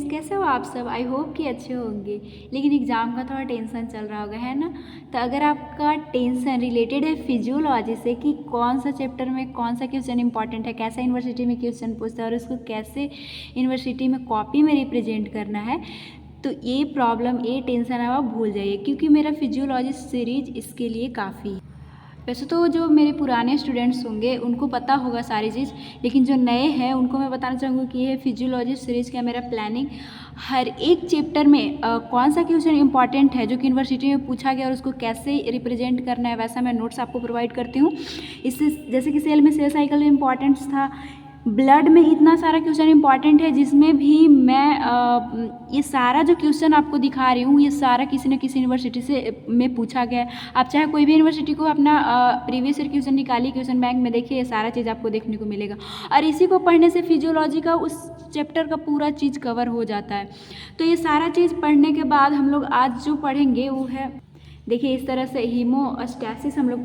कैसे हो आप सब। आई होप कि अच्छे होंगे। लेकिन एग्ज़ाम का थोड़ा टेंशन चल रहा होगा, है ना। तो अगर आपका टेंशन रिलेटेड है फिजियोलॉजी से कि कौन सा चैप्टर में कौन सा क्वेश्चन इंपॉर्टेंट है, कैसा यूनिवर्सिटी में क्वेश्चन पूछता है और उसको कैसे यूनिवर्सिटी में कॉपी में रिप्रेजेंट करना है, तो ये प्रॉब्लम, ये टेंशन है आप भूल जाइए, क्योंकि मेरा फिजियोलॉजी सीरीज इसके लिए काफ़ी है। वैसे तो जो मेरे पुराने स्टूडेंट्स होंगे उनको पता होगा सारी चीज़, लेकिन जो नए हैं उनको मैं बताना चाहूँगी कि ये फिजियोलॉजी सीरीज़ का मेरा प्लानिंग हर एक चैप्टर में कौन सा क्वेश्चन इंपॉर्टेंट है जो कि यूनिवर्सिटी में पूछा गया और उसको कैसे रिप्रेजेंट करना है, वैसा मैं नोट्स आपको प्रोवाइड करती हूँ। इससे जैसे कि सेल में सेल साइकिल में इंपॉर्टेंस था, ब्लड में इतना सारा क्वेश्चन इंपॉर्टेंट है, जिसमें भी मैं ये सारा जो क्वेश्चन आपको दिखा रही हूँ ये सारा किसी न किसी यूनिवर्सिटी से में पूछा गया है। आप चाहे कोई भी यूनिवर्सिटी को अपना प्रीवियस ईयर क्वेश्चन निकालिए, क्वेश्चन बैंक में देखिए, ये सारा चीज़ आपको देखने को मिलेगा। और इसी को पढ़ने से फिजियोलॉजी का उस चैप्टर का पूरा चीज़ कवर हो जाता है। तो ये सारा चीज़ पढ़ने के बाद हम लोग आज जो पढ़ेंगे वो है, देखिए इस तरह से हीमोस्टैसिस हम लोग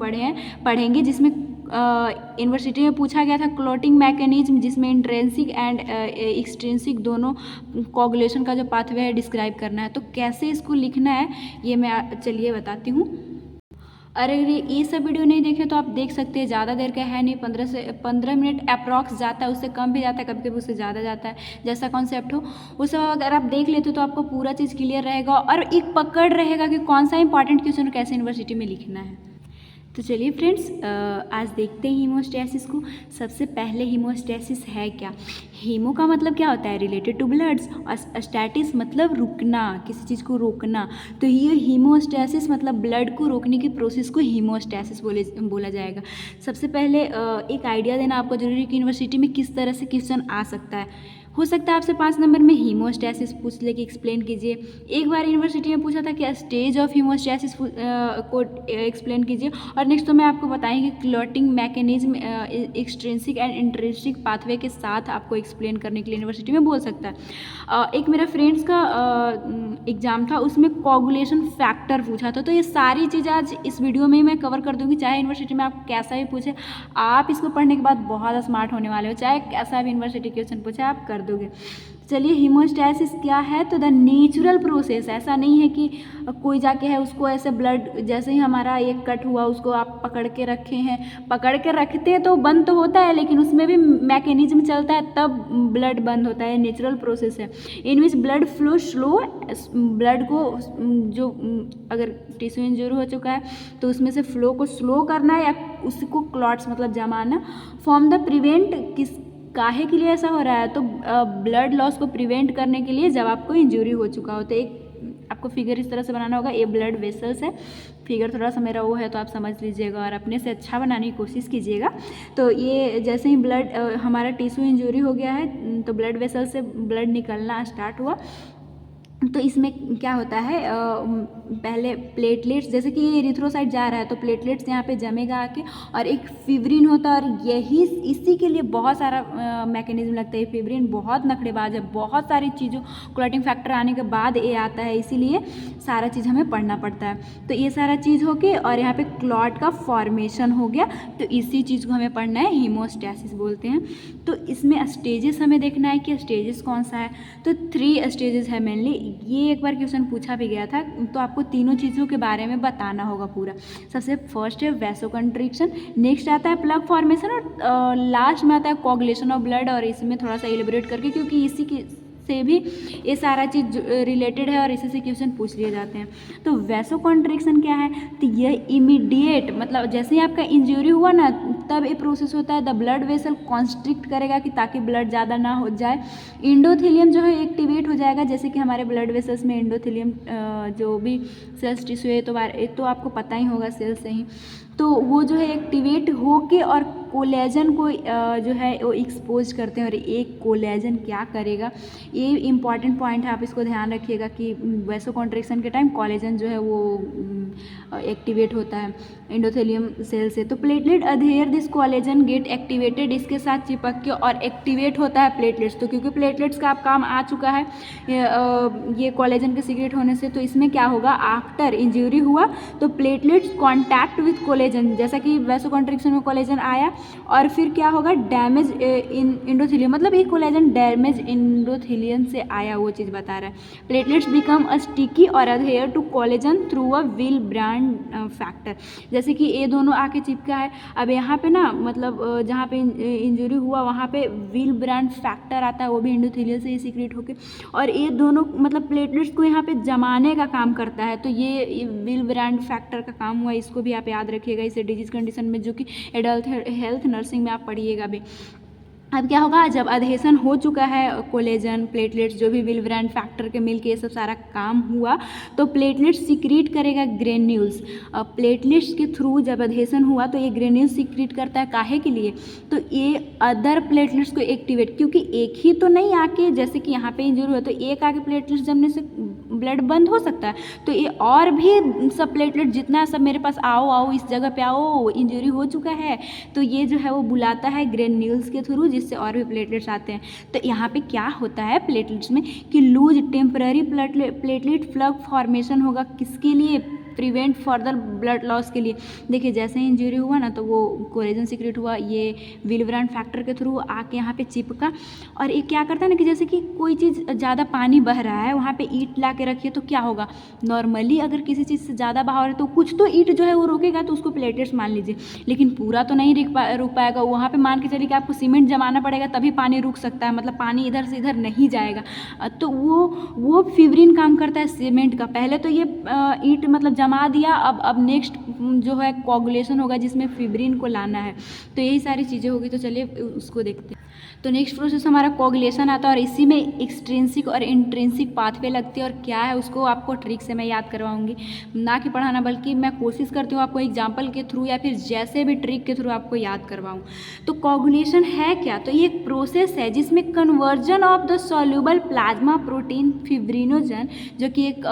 पढ़ेंगे, जिसमें यूनिवर्सिटी में पूछा गया था क्लॉटिंग मैकेनिज्म, जिसमें इंट्रेंसिक एंड एक्सट्रिंसिक दोनों कोगुलेशन का जो पाथवे है डिस्क्राइब करना है। तो कैसे इसको लिखना है ये मैं चलिए बताती हूँ। अरे ये सब वीडियो नहीं देखे तो आप देख सकते हैं, ज़्यादा देर का है नहीं, 15 मिनट अप्रॉक्स जाता है, उससे कम भी जाता है, कभी कभी उससे ज़्यादा जाता है, जैसा कॉन्सेप्ट हो वो सब अगर आप देख लेते हो तो आपको पूरा चीज़ क्लियर रहेगा और एक पकड़ रहेगा कि कौन सा इंपॉर्टेंट क्वेश्चन और कैसे यूनिवर्सिटी में लिखना है। तो चलिए फ्रेंड्स, आज देखते हैं हीमोस्टैसिस को। सबसे पहले हीमोस्टैसिस है क्या। हीमो का मतलब क्या होता है, रिलेटेड टू ब्लड्स, और स्टैटिस मतलब रुकना, किसी चीज़ को रोकना। तो ये हीमोस्टैसिस मतलब ब्लड को रोकने की प्रोसेस को हीमोस्टैसिस बोला जाएगा। सबसे पहले एक आइडिया देना आपको जरूरी कि यूनिवर्सिटी में किस तरह से क्वेश्चन आ सकता है। हो सकता है आपसे 5 नंबर में हीमोस्टैसिस पूछ ले कि एक्सप्लेन कीजिए। एक बार यूनिवर्सिटी में पूछा था कि स्टेज ऑफ हीमोस्टैसिस को एक्सप्लेन कीजिए। और नेक्स्ट तो मैं आपको बताएंगे clotting mechanism extrinsic and intrinsic pathway के साथ आपको एक्सप्लेन करने के लिए यूनिवर्सिटी में बोल सकता है। एक मेरा फ्रेंड्स का एग्ज़ाम था, उसमें कोगुलेशन फैक्टर पूछा था। तो ये सारी चीज़ें आज इस वीडियो में मैं कवर कर दूँगी। चाहे यूनिवर्सिटी में आप कैसा भी पूछे, आप इसको पढ़ने के बाद बहुत स्मार्ट होने वाले हो। चाहे कैसा भी यूनिवर्सिटी क्वेश्चन पूछे आप कर दोगे। चलिए हीमोस्टैसिस क्या है, तो द नेचुरल प्रोसेस, ऐसा नहीं है कि कोई जाके है उसको ऐसे ब्लड, जैसे ही हमारा एक कट हुआ उसको आप पकड़ के रखे हैं, पकड़ के रखते हैं तो बंद तो होता है, लेकिन उसमें भी मैकेनिज्म चलता है तब ब्लड बंद होता है। नेचुरल प्रोसेस है in which blood flow slow, blood को जो अगर टिश्यू इंजरी हो चुका है तो उसमें से फ्लो को स्लो करना है या उसको क्लॉट्स मतलब जमाना, फॉर्म द प्रिवेंट, किस काहे के लिए ऐसा हो रहा है, तो ब्लड लॉस को प्रिवेंट करने के लिए जब आपको इंजरी हो चुका हो। तो एक आपको फिगर इस तरह से बनाना होगा, ये ब्लड वेसल्स है। फिगर थोड़ा सा मेरा वो है तो आप समझ लीजिएगा और अपने से अच्छा बनाने की कोशिश कीजिएगा। तो ये जैसे ही ब्लड हमारा टिश्यू इंजरी हो गया है तो ब्लड वेसल से ब्लड निकलना स्टार्ट हुआ। तो इसमें क्या होता है, पहले प्लेटलेट्स, जैसे कि ये एरिथ्रोसाइट जा रहा है तो प्लेटलेट्स यहाँ पे जमेगा आके, और एक फिब्रिन होता है, और यही इसी के लिए बहुत सारा मैकेनिज्म लगता है। फिब्रिन बहुत नखरेबाज है, बहुत सारी चीज़ों क्लॉटिंग फैक्टर आने के बाद ये आता है, इसीलिए सारा चीज़ हमें पढ़ना पड़ता है। तो ये सारा चीज़ हो के और यहाँ पे क्लॉट का फॉर्मेशन हो गया, तो इसी चीज़ को हमें पढ़ना है, हीमोस्टैसिस बोलते हैं। तो इसमें स्टेजेस हमें देखना है कि स्टेजेस कौन सा है, तो 3 स्टेजेस है मेनली। ये एक बार क्वेश्चन पूछा भी गया था, तो आपको तीनों चीज़ों के बारे में बताना होगा पूरा। सबसे फर्स्ट है वैसोकंट्रिक्शन, नेक्स्ट आता है प्लग फॉर्मेशन, और लास्ट में आता है कोगुलेशन ऑफ ब्लड। और इसमें थोड़ा सा एलिब्रेट करके, क्योंकि इसी के से भी ये सारा चीज़ रिलेटेड है और इसी से क्वेश्चन पूछ लिए जाते हैं। तो वैसोकंट्रिक्शन क्या है, तो यह इमीडिएट मतलब जैसे ही आपका इंजरी हुआ ना तब ये प्रोसेस होता है, द ब्लड वेसल कॉन्स्ट्रिक्ट करेगा कि ताकि ब्लड ज़्यादा ना हो जाए। इंडोथीलियम जो है एक्टिवेट हो जाएगा, जैसे कि हमारे ब्लड वेसल्स में इंडोथीलियम जो भी सेल्स टिश्यू है तो आपको पता ही होगा सेल से ही, तो वो जो है एक्टिवेट होके और कोलेजन को जो है वो एक्सपोज करते हैं। और एक कोलेजन क्या करेगा, ये इंपॉर्टेंट पॉइंट है, आप इसको ध्यान रखिएगा कि वैसोकॉन्ट्रिक्शन के टाइम कोलेजन जो है वो एक्टिवेट होता है एंडोथेलियम सेल से। तो platelet अधेयर this collagen gate activated, इसके साथ चिपक के और एक्टिवेट होता है प्लेटलेट्स। तो क्योंकि प्लेटलेट्स का आप काम आ चुका है ये कोलेजन के सीक्रेट होने से, तो इसमें क्या होगा, आफ्टर इंजरी हुआ तो प्लेटलेट्स कॉन्टैक्ट विथ कोलेजन, जैसा कि वैसोकॉन्ट्रिक्शन में कोलेजन आया और फिर क्या होगा, डैमेज इन एंडोथेलियम, मतलब ये कोलेजन डैमेज एंडोथेलियम से आया, वो चीज़ बता रहा है। प्लेटलेट्स बिकम अ स्टिकी और adhere to collagen through a Willebrand factor, जैसे कि ये दोनों आके चिपका है। अब यहाँ पे ना मतलब जहाँ पे इंजरी हुआ वहाँ पे विल ब्रांड फैक्टर आता है, वो भी एंडोथेलियम से ही सीक्रेट होके, और ये दोनों मतलब प्लेटलेट्स को यहाँ पे जमाने का काम करता है। तो ये विल ब्रांड फैक्टर का काम हुआ, इसको भी आप याद रखिएगा, इसे डिजीज कंडीशन में जो कि एडल्ट हेल्थ नर्सिंग में आप पढ़िएगा भी। अब क्या होगा, जब अधेशन हो चुका है कोलेजन प्लेटलेट्स जो भी विल ब्रांड फैक्टर के मिल के ये सब सारा काम हुआ, तो प्लेटलेट्स सीक्रेट करेगा ग्रेन्यूल्स। प्लेटलेट्स के थ्रू जब अधेशन हुआ तो ये ग्रेन्यूल्स सीक्रेट करता है, काहे के लिए, तो ये अदर प्लेटलेट्स को एक्टिवेट, क्योंकि एक ही तो नहीं आके, जैसे कि यहाँ पे इंजरी हुआ तो एक आके प्लेटलेट्स जमने से ब्लड बंद हो सकता है, तो ये और भी सब प्लेटलेट जितना सब मेरे पास आओ इस जगह पे आओ, इंजरी हो चुका है, तो ये जो है वो बुलाता है ग्रेन्यूल्स के थ्रू, जिससे और भी प्लेटलेट्स आते हैं। तो यहाँ पे क्या होता है प्लेटलेट्स में कि लूज टेम्पररी प्लेटलेट फ्लग फॉर्मेशन होगा, किसके लिए, प्रिवेंट फर्दर ब्लड लॉस के लिए। देखिए जैसे ही इंजरी हुआ ना तो वो कोलेजन सीक्रेट हुआ, ये विल ब्रांड फैक्टर के थ्रू आके यहाँ पे चिपका, और ये क्या करता है ना कि जैसे कि कोई चीज़ ज़्यादा पानी बह रहा है, वहाँ पे ईंट ला के रखिए तो क्या होगा, नॉर्मली अगर किसी चीज़ से ज़्यादा बहाव है तो कुछ तो ईंट जो है वो रोकेगा, तो उसको प्लेटलेट्स मान लीजिए, लेकिन पूरा तो नहीं रुक पाएगा, वहाँ पे मान के चलिए कि आपको सीमेंट जमाना पड़ेगा तभी पानी रुक सकता है, मतलब पानी इधर से इधर नहीं जाएगा। तो वो फिब्रिन काम करता है सीमेंट का। पहले तो ये ईंट मतलब जमा दिया, अब नेक्स्ट जो है कोगुलेशन होगा जिसमें फिब्रिन को लाना है, तो यही सारी चीज़ें होगी। तो चलिए उसको देखते हैं। तो नेक्स्ट प्रोसेस हमारा कोगुलेशन आता है, और इसी में एक्सट्रिंसिक और इंट्रिंसिक पाथवे लगती है, और क्या है उसको आपको ट्रिक से मैं याद करवाऊंगी, ना कि पढ़ाना, बल्कि मैं कोशिश करती हूँ आपको एग्जाम्पल के थ्रू या फिर जैसे भी ट्रिक के थ्रू आपको याद करवाऊँ। तो कोगुलेशन है क्या, तो ये एक प्रोसेस है जिसमें conversion of the soluble plasma protein fibrinogen, जो कि एक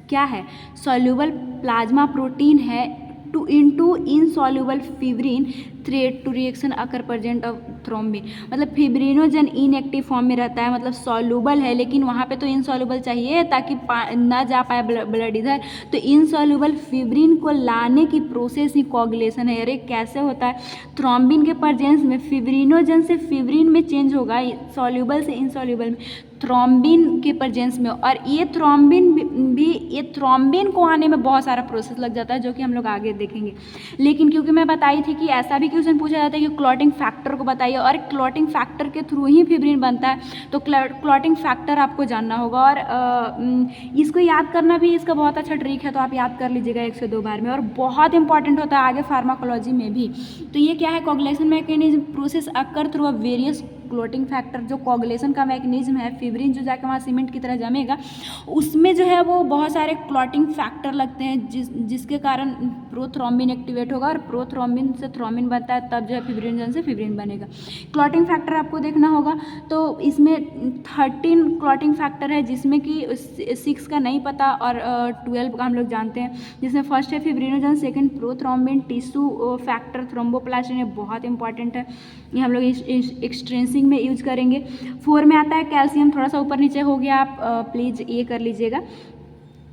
क्या है, सॉल्यूबल प्लाज्मा प्रोटीन है, to into insoluble fibrin thread to reaction occur present of thrombin. मतलब फिब्रिनोजन इनएक्टिव फॉर्म में रहता है, मतलब सॉल्यूबल है, लेकिन वहाँ पे तो इनसॉल्यूबल चाहिए ताकि ना जा पाए ब्लड इधर, तो इनसॉल्यूबल फिब्रिन को लाने की प्रोसेस ही कोगुलेशन है। अरे कैसे होता है, थ्रोम्बिन के प्रेजेंस में फिब्रिनोजन से फिब्रिन में चेंज होगा, सॉल्यूबल से इनसॉल्यूबल में थ्रोम्बिन के प्रेजेंस में, और ये थ्रोम्बिन को आने में बहुत सारा प्रोसेस लग जाता है, जो कि हम लोग आगे देखेंगे। लेकिन क्योंकि मैं बताई थी कि ऐसा भी क्वेश्चन पूछा जाता है कि क्लॉटिंग फैक्टर को बताइए, और क्लॉटिंग फैक्टर के थ्रू ही फिब्रिन बनता है, तो क्लॉटिंग फैक्टर आपको जानना होगा, और इसको याद करना भी इसका बहुत अच्छा ट्रिक है, तो आप याद कर लीजिएगा 1 से 2 बार में, और बहुत इंपॉर्टेंट होता है आगे फार्माकोलॉजी में भी। तो ये क्या है, coagulation mechanism process occur through a various clotting factor. जो कोगुलेशन का मैकेनिज्म है, फिब्रिन जो जाकर वहाँ सीमेंट की तरह जमेगा, उसमें जो है वो बहुत सारे क्लॉटिंग फैक्टर लगते हैं, जिसके कारण प्रोथ्रोम्बिन एक्टिवेट होगा, और प्रोथ्रोम्बिन से थ्रोम्बिन बनता है, तब जो है फिब्रिनोजन से फिब्रिन बनेगा। क्लॉटिंग फैक्टर आपको देखना होगा, तो इसमें 13 क्लॉटिंग फैक्टर है, जिसमें कि 6 का नहीं पता और 12 का हम लोग जानते हैं, जिसमें फर्स्ट है fibrinogen, second prothrombin, tissue factor thromboplastin, ये बहुत इंपॉर्टेंट है, ये हम लोग एक्सट्रिंसिक में यूज करेंगे। 4 में आता है कैल्शियम, थोड़ा सा ऊपर नीचे हो गया, आप प्लीज़ ये कर लीजिएगा।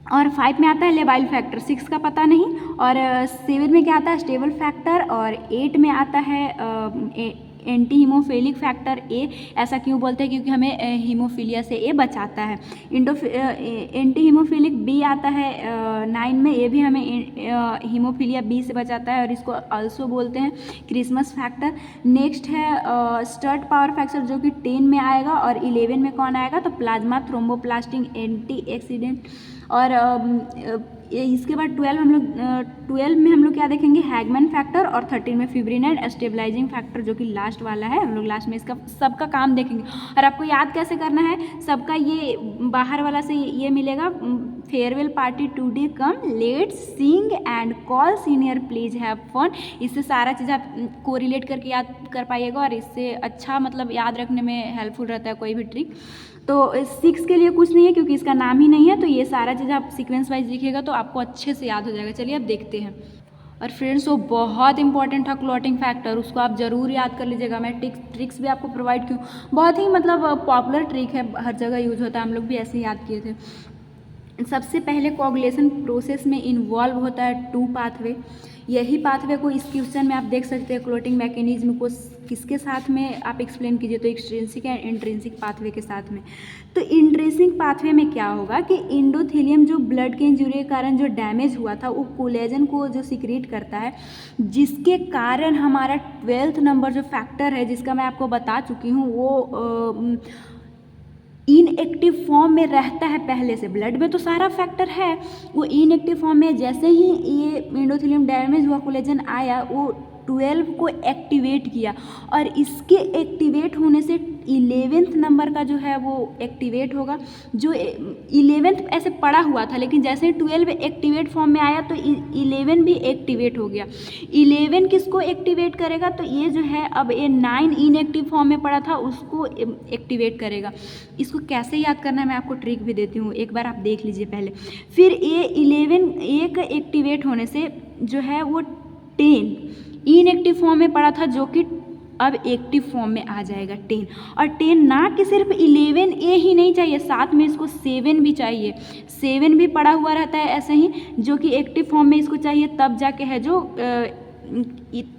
और 5 में आता है लेबाइल फैक्टर, 6 का पता नहीं, और 7 में क्या आता है, स्टेबल फैक्टर, और 8 में आता है एंटी हीमोफिलिक फैक्टर ए। ऐसा क्यों बोलते हैं, क्योंकि हमें हीमोफीलिया से ए बचाता है। एंटी हीमोफिलिक बी आता है 9 में, ये भी हमें हीमोफीलिया बी से बचाता है, और इसको अल्सो बोलते हैं क्रिसमस फैक्टर। नेक्स्ट है स्टर्ट पावर फैक्टर, जो कि 10 में आएगा, और 11 में कौन आएगा, तो प्लाज्मा थ्रोम्बोप्लास्टिन एंटी एक्सीडेंट। और इसके बाद 12 में हम लोग क्या देखेंगे, हैगमैन फैक्टर, और 13 में फिब्रिन एंड स्टेबलाइजिंग फैक्टर, जो कि लास्ट वाला है। हम लोग लास्ट में इसका सबका काम देखेंगे, और आपको याद कैसे करना है, सबका ये बाहर वाला से ये मिलेगा, farewell party today come, let's sing and call senior please have fun. इससे सारा चीज़ आप कोरिलेट करके याद कर पाइएगा और इससे अच्छा मतलब याद रखने में हेल्पफुल रहता है कोई भी ट्रिक। तो 6 के लिए कुछ नहीं है क्योंकि इसका नाम ही नहीं है, तो ये सारा चीज़ आप सीक्वेंस वाइज लिखिएगा तो आपको अच्छे से याद हो जाएगा। चलिए अब देखते हैं। और फ्रेंड्स वो बहुत इंपॉर्टेंट था क्लॉटिंग फैक्टर, उसको आप ज़रूर याद कर लीजिएगा। मैं ट्रिक्स भी आपको प्रोवाइड की, बहुत ही मतलब पॉपुलर ट्रिक है, हर जगह यूज होता है, हम लोग भी ऐसे ही याद किए थे। सबसे पहले कोagulation प्रोसेस में इन्वॉल्व होता है 2 पाथवे। यही पाथवे को इस क्वेश्चन में आप देख सकते हैं, क्लॉटिंग मैकेनिज्म को किसके साथ में आप एक्सप्लेन कीजिए, तो एक्सट्रिंसिक एंड इंट्रिंसिक पाथवे के साथ में। तो इंट्रिंसिक पाथवे में क्या होगा कि एंडोथेलियम जो ब्लड के इंजुरी के कारण जो डैमेज हुआ था वो कोलेजन को जो सिक्रीट करता है, जिसके कारण हमारा 12th नंबर जो फैक्टर है जिसका मैं आपको बता चुकी हूँ वो इनएक्टिव फॉर्म में रहता है पहले से। ब्लड में तो सारा फैक्टर है, वो इनएक्टिव फॉर्म में जैसे ही ये एंडोथेलियम डैमेज हुआ कोलेजन आया वो 12 को एक्टिवेट किया और इसके एक्टिवेट होने से 11th नंबर का जो है वो एक्टिवेट होगा। जो 11th ऐसे पड़ा हुआ था लेकिन जैसे ही 12 एक्टिवेट फॉर्म में आया तो 11 भी एक्टिवेट हो गया। 11 किसको एक्टिवेट करेगा, तो ये जो है अब ये 9 इनएक्टिव फॉर्म में पड़ा था उसको एक्टिवेट करेगा। इसको कैसे याद करना है मैं आपको ट्रिक भी देती हूँ, एक बार आप देख लीजिए पहले। फिर ये 11 एक एक्टिवेट होने से जो है वो 10 इनएक्टिव फॉर्म में पड़ा था जो कि अब एक्टिव फॉर्म में आ जाएगा 10। और 10 ना कि सिर्फ 11A ही नहीं चाहिए, साथ में इसको 7 भी चाहिए। 7 भी पड़ा हुआ रहता है ऐसे ही जो कि एक्टिव फॉर्म में इसको चाहिए, तब जाके है जो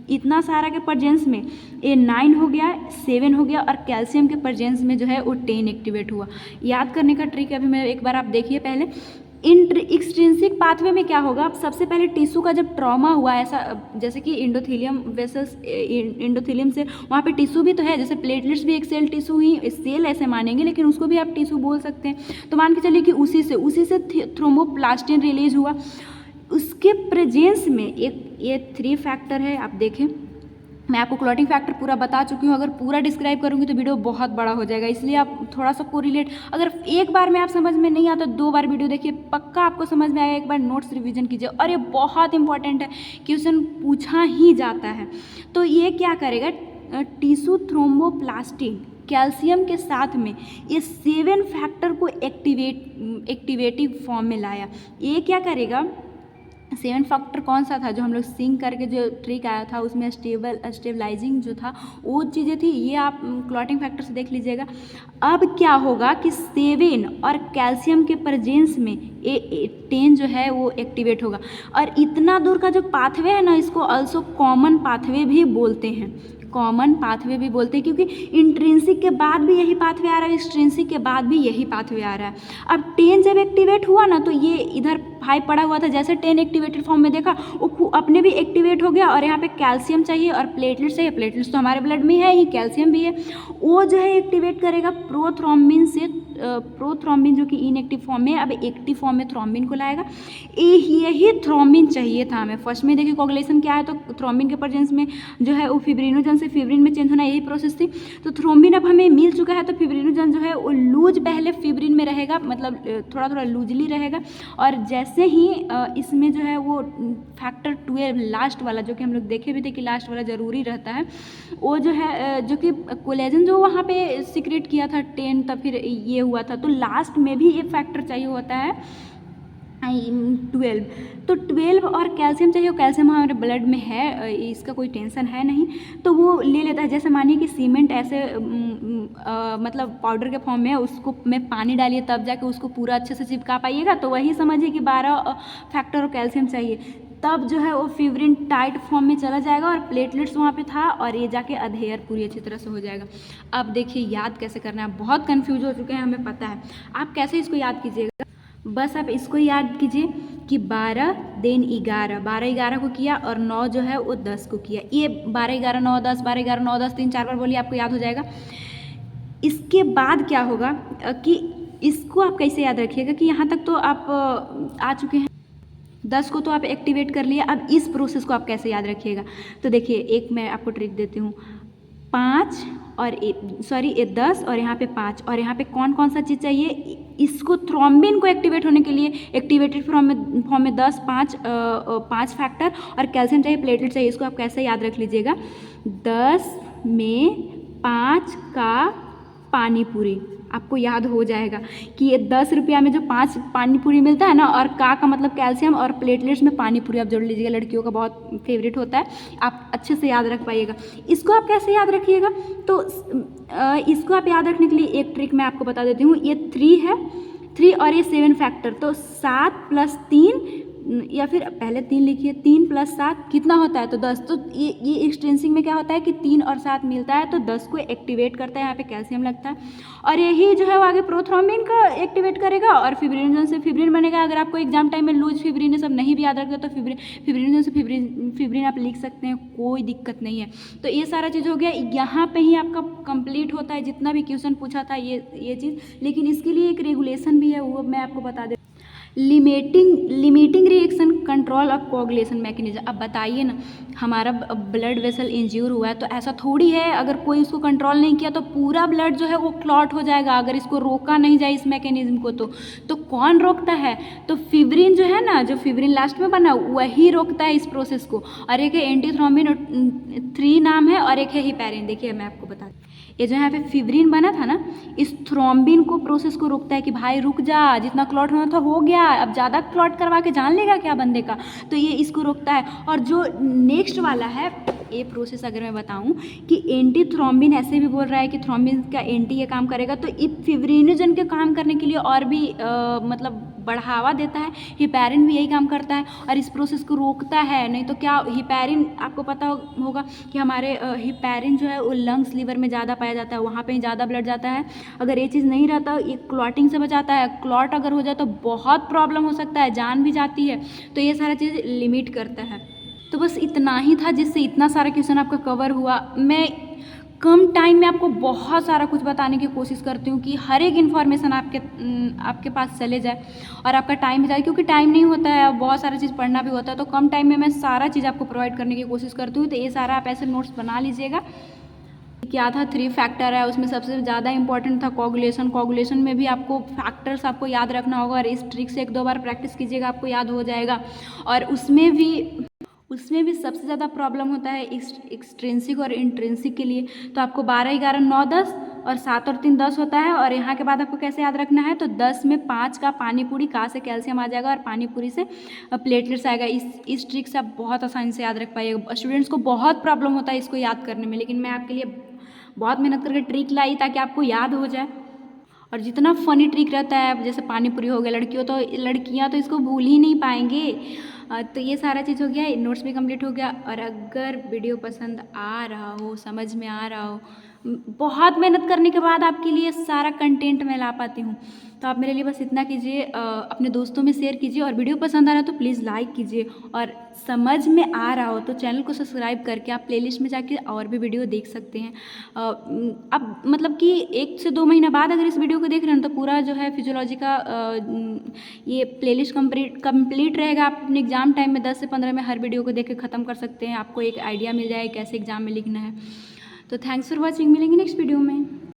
इतना सारा के प्रेजेंस में ये 9 हो गया, 7 हो गया और कैल्शियम के प्रेजेंस में जो है वो 10 एक्टिवेट हुआ। याद करने का ट्रिक अभी मैं एक बार आप देखिए पहले। एक्सट्रिंसिक पाथवे में क्या होगा, सबसे पहले टिश्यू का जब ट्रॉमा हुआ, ऐसा जैसे कि एंडोथेलियम वेसल्स एंडोथेलियम से वहाँ पे टिश्यू भी तो है, जैसे प्लेटलेट्स भी एक सेल टिश्यू ही, सेल ऐसे मानेंगे लेकिन उसको भी आप टिश्यू बोल सकते हैं। तो मान के चलिए कि उसी से थ्रोम्बोप्लास्टिन रिलीज हुआ, उसके प्रेजेंस में एक ये 3 फैक्टर है। आप देखें मैं आपको क्लॉटिंग फैक्टर पूरा बता चुकी हूँ, अगर पूरा डिस्क्राइब करूँगी तो वीडियो बहुत बड़ा हो जाएगा, इसलिए आप थोड़ा सा कोरिलेट, अगर एक बार में आप समझ में नहीं आता 2 बार वीडियो देखिए, पक्का आपको समझ में आएगा। एक बार नोट्स रिवीजन कीजिए और ये बहुत इंपॉर्टेंट है, क्वेश्चन पूछा ही जाता है। तो ये क्या करेगा, टिश्यू थ्रोम्बोप्लास्टिन कैल्शियम के साथ में ये 7 फैक्टर को एक्टिवेटिव फॉर्म में लाया। ये क्या करेगा, 7 फैक्टर कौन सा था जो हम लोग सिंक करके जो ट्रिक आया था उसमें स्टेबलाइजिंग जो था वो चीज़ें थी, ये आप क्लॉटिंग फैक्टर से देख लीजिएगा। अब क्या होगा कि 7 और कैल्शियम के प्रेजेंस में 10 जो है वो एक्टिवेट होगा। और इतना दूर का जो पाथवे है ना, इसको ऑल्सो कॉमन पाथवे भी बोलते हैं, कॉमन पाथवे भी बोलते हैं, क्योंकि इंट्रिंसिक के बाद भी यही पाथवे आ रहा है, एक्सट्रिंसिक के बाद भी यही पाथवे आ रहा है। अब 10 जब एक्टिवेट हुआ ना तो ये इधर 5 पड़ा हुआ था, जैसे 10 एक्टिवेटेड फॉर्म में देखा वो अपने भी एक्टिवेट हो गया। और यहाँ पे कैल्शियम चाहिए और प्लेटलेट्स चाहिए, प्लेटलेट्स तो हमारे ब्लड में है ही, कैल्शियम भी है, वो जो है एक्टिवेट करेगा प्रोथ्रोम्बिन से। प्रोथ्रोम्बिन जो कि इनएक्टिव फॉर्म में, अब एक्टिव फॉर्म में थ्रोम्बिन को लाएगा। यही थ्रोम्बिन चाहिए था हमें। फर्स्ट में देखिए कोagulation क्या है, तो थ्रोम्बिन के प्रेजेंस में जो है वो फिब्रिनोजन से फिब्रिन में चेंज होना, यही प्रोसेस थी। तो थ्रोम्बिन अब हमें मिल चुका है, तो फिब्रिनोजन जो है वो लूज पहले फिब्रिन में रहेगा, मतलब थोड़ा थोड़ा लूजली रहेगा। और जैसे ही इसमें जो है वो फैक्टर 12 लास्ट वाला, जो कि हम लोग देखे भी थे कि लास्ट वाला ज़रूरी रहता है, वो जो है जो कि कोलेजन जो वहाँ पे सीक्रेट किया था 10, तब फिर ये हुआ था, तो लास्ट में भी ये फैक्टर चाहिए होता है 12। तो 12 और कैल्शियम चाहिए, कैल्शियम हमारे ब्लड में है, इसका कोई टेंशन है नहीं, तो वो ले लेता है। जैसे मानिए कि सीमेंट ऐसे मतलब पाउडर के फॉर्म में है, उसको में पानी डालिए तब जाके उसको पूरा अच्छे से चिपका पाइएगा, तो वही समझिए कि 12 फैक्टर और कैल्शियम चाहिए। तब जो है वो फिब्रिन टाइट फॉर्म में चला जाएगा और प्लेटलेट्स वहाँ पे था और ये जाके अधेयर पूरी अच्छी तरह से हो जाएगा। अब देखिए याद कैसे करना है, बहुत कंफ्यूज हो चुके हैं, हमें पता है। आप कैसे इसको याद कीजिएगा, बस आप इसको याद कीजिए कि 12 देन 11, 12 11 को किया और 9 जो है वो 10 को किया। ये 12 11 9 10, 12 11 9 10 3-4 बार बोलिए, आपको याद हो जाएगा। इसके बाद क्या होगा कि इसको आप कैसे याद रखिएगा कि यहाँ तक तो आप आ चुके हैं, 10 को तो आप एक्टिवेट कर लिए। अब इस प्रोसेस को आप कैसे याद रखिएगा, तो देखिए एक मैं आपको ट्रिक देती हूँ। 5 और 10 और यहाँ पे 5 और यहाँ पे कौन कौन सा चीज़ चाहिए, इसको थ्रोम्बिन को एक्टिवेट होने के लिए एक्टिवेटेड फॉर्म में 10 5 फैक्टर और कैल्शियम चाहिए, प्लेटलेट चाहिए। इसको आप कैसे याद रख लीजिएगा, 10 में 5 का पानी पूरी, आपको याद हो जाएगा कि ये 10 रुपया में जो 5 पानी पूरी मिलता है ना, और का मतलब कैल्शियम और प्लेटलेट्स में पानी पूरी आप जोड़ लीजिएगा, लड़कियों का बहुत फेवरेट होता है, आप अच्छे से याद रख पाइएगा। इसको आप कैसे याद रखिएगा, तो इसको आप याद रखने के लिए एक ट्रिक मैं आपको बता देती हूँ। ये 3 है, 3 और ये 7 फैक्टर, तो 7 + 3 या फिर पहले 3 लिखिए, 3 + 7 कितना होता है, तो 10। तो ये एक्सटेंसिंग में क्या होता है कि 3 और 7 मिलता है तो 10 को एक्टिवेट करता है, यहाँ पे कैल्शियम लगता है, और यही जो है वो आगे प्रोथ्रोम्बिन का एक्टिवेट करेगा और फिब्रिनोजन से फिब्रिन बनेगा। अगर आपको एग्जाम टाइम में लूज फिब्रिन ये सब नहीं भी याद रखते तो फिब्रिनोजन से फिब्रिन आप लिख सकते हैं, कोई दिक्कत नहीं है। तो ये सारा चीज़ हो गया, यहाँ पे ही आपका कंप्लीट होता है जितना भी क्वेश्चन पूछा था ये चीज़। लेकिन इसके लिए एक रेगुलेशन भी है, वो मैं आपको बता दे, limiting reaction control of coagulation mechanism. अब बताइए ना, हमारा ब्लड वेसल इंज्यूर हुआ है तो ऐसा थोड़ी है अगर कोई उसको कंट्रोल नहीं किया तो पूरा ब्लड जो है वो क्लॉट हो जाएगा, अगर इसको रोका नहीं जाए इस मैकेनिज्म को। तो कौन रोकता है, तो फिब्रिन जो है ना, जो फिब्रिन लास्ट में बना वही रोकता है इस प्रोसेस को। और एक है एंटीथ्रोम्बिन 3 नाम है, और एक है हिपैरिन। देखिए मैं आपको बता, ये जो यहाँ पे फिब्रिन बना था ना, इस थ्रोम्बिन को प्रोसेस को रोकता है कि भाई रुक जा, जितना क्लॉट होना था हो गया, अब ज़्यादा क्लॉट करवा के जान लेगा क्या बंदे का, तो ये इसको रोकता है। और जो नेक्स्ट वाला है ये प्रोसेस, अगर मैं बताऊं कि एंटी थ्रोम्बिन ऐसे भी बोल रहा है कि थ्रोम्बिन का एंटी ये काम करेगा, तो फिब्रिनोजन के काम करने के लिए और भी मतलब बढ़ावा देता है। हिपैरिन भी यही काम करता है और इस प्रोसेस को रोकता है। नहीं तो क्या, हिपैरिन आपको पता होगा कि हमारे हिपैरिन जो है वो लंग्स लीवर में ज़्यादा पाया जाता है, वहाँ पे ज़्यादा ब्लड जाता है। अगर ये चीज़ नहीं रहता, ये क्लॉटिंग से बचाता है, क्लॉट अगर हो जाए तो बहुत प्रॉब्लम हो सकता है, जान भी जाती है। तो ये सारा चीज़ लिमिट करता है। तो बस इतना ही था जिससे इतना सारा क्वेश्चन आपका कवर हुआ। मैं कम टाइम में आपको बहुत सारा कुछ बताने की कोशिश करती हूँ कि हर एक इन्फॉर्मेशन आपके पास चले जाए और आपका टाइम भी जाए, क्योंकि टाइम नहीं होता है, बहुत सारा चीज़ पढ़ना भी होता है। तो कम टाइम में मैं सारा चीज़ आपको प्रोवाइड करने की कोशिश करती हूँ। तो ये सारा आप ऐसे नोट्स बना लीजिएगा। क्या था, 3 फैक्टर है, उसमें सबसे ज़्यादा इंपॉर्टेंट था कोगुलेशन। कोगुलेशन में भी आपको फैक्टर्स आपको याद रखना होगा, और इस ट्रिक से 1-2 बार प्रैक्टिस कीजिएगा, आपको याद हो जाएगा। और उसमें भी सबसे ज़्यादा प्रॉब्लम होता है एक्सट्रिंसिक और इंट्रिंसिक के लिए। तो आपको 12, 11, 9, 10 और 7 और 3 10 होता है। और यहाँ के बाद आपको कैसे याद रखना है, तो 10 में 5 का पानी पूरी, का से कैल्शियम आ जाएगा और पानी पूरी से प्लेटलेट्स आएगा। इस ट्रिक से आप बहुत आसानी से याद रख पाइएगा। स्टूडेंट्स को बहुत प्रॉब्लम होता है इसको याद करने में, लेकिन मैं आपके लिए बहुत मेहनत करके ट्रिक लाई ताकि आपको याद हो जाए। और जितना फनी ट्रिक रहता है, जैसे पानी पूरी हो गया, लड़कियाँ तो इसको भूल ही नहीं पाएंगे। तो ये सारा चीज़ हो गया, नोट्स भी कंप्लीट हो गया। और अगर वीडियो पसंद आ रहा हो, समझ में आ रहा हो, बहुत मेहनत करने के बाद आपके लिए सारा कंटेंट मैं ला पाती हूँ, तो आप मेरे लिए बस इतना कीजिए, अपने दोस्तों में शेयर कीजिए। और वीडियो पसंद आ रहा है तो प्लीज़ लाइक कीजिए, और समझ में आ रहा हो तो चैनल को सब्सक्राइब करके आप प्लेलिस्ट में जाके और भी वीडियो देख सकते हैं। अब मतलब कि 1 से 2 महीना बाद अगर इस वीडियो को देख रहे हैं तो पूरा जो है फिजियोलॉजी का ये प्लेलिस्ट कंप्लीट रहेगा। आप अपने एग्जाम टाइम में 10 से 15 में हर वीडियो को देख के ख़त्म कर सकते हैं, आपको एक आइडिया मिल जाए कैसे एग्जाम में लिखना है। तो थैंक्स फॉर वॉचिंग, मिलेंगे नेक्स्ट वीडियो में।